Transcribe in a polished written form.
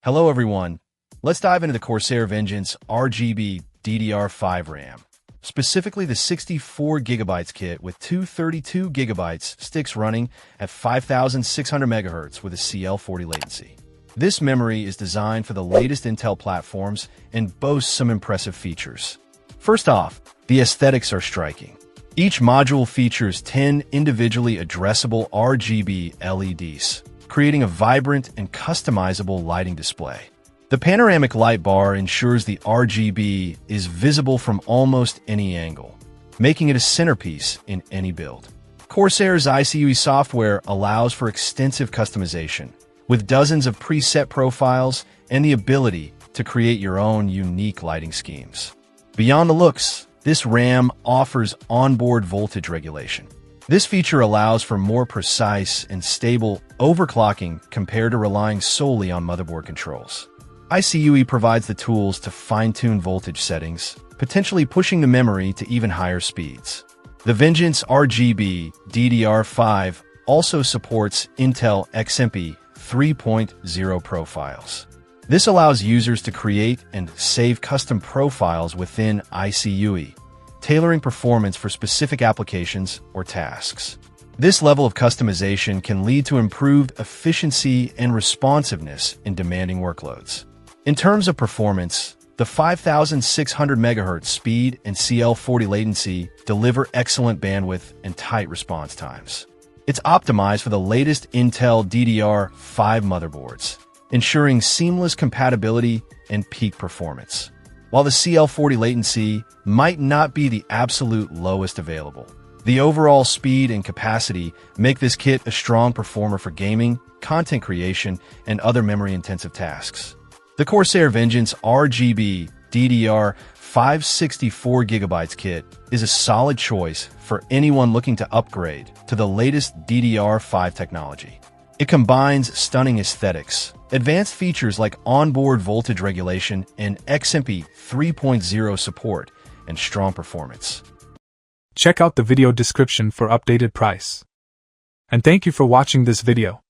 Hello everyone, let's dive into the Corsair Vengeance RGB DDR5 RAM. Specifically the 64GB kit with two 32GB sticks running at 5600 MHz with a CL40 latency. This memory is designed for the latest Intel platforms and boasts some impressive features. First off, the aesthetics are striking. Each module features 10 individually addressable RGB LEDs, creating a vibrant and customizable lighting display. The panoramic light bar ensures the RGB is visible from almost any angle, making it a centerpiece in any build. Corsair's ICUE software allows for extensive customization, with dozens of preset profiles and the ability to create your own unique lighting schemes. Beyond the looks, this RAM offers onboard voltage regulation. This feature allows for more precise and stable overclocking compared to relying solely on motherboard controls. ICUE provides the tools to fine-tune voltage settings, potentially pushing the memory to even higher speeds. The Vengeance RGB DDR5 also supports Intel XMP 3.0 profiles. This allows users to create and save custom profiles within ICUE, tailoring performance for specific applications or tasks. This level of customization can lead to improved efficiency and responsiveness in demanding workloads. In terms of performance, the 5600 MHz speed and CL40 latency deliver excellent bandwidth and tight response times. It's optimized for the latest Intel DDR5 motherboards, ensuring seamless compatibility and peak performance. While the CL40 latency might not be the absolute lowest available, the overall speed and capacity make this kit a strong performer for gaming, content creation, and other memory-intensive tasks. The Corsair Vengeance RGB DDR5 64GB kit is a solid choice for anyone looking to upgrade to the latest DDR5 technology. It combines stunning aesthetics, advanced features like onboard voltage regulation and XMP 3.0 support, and strong performance. Check out the video description for updated price. And thank you for watching this video.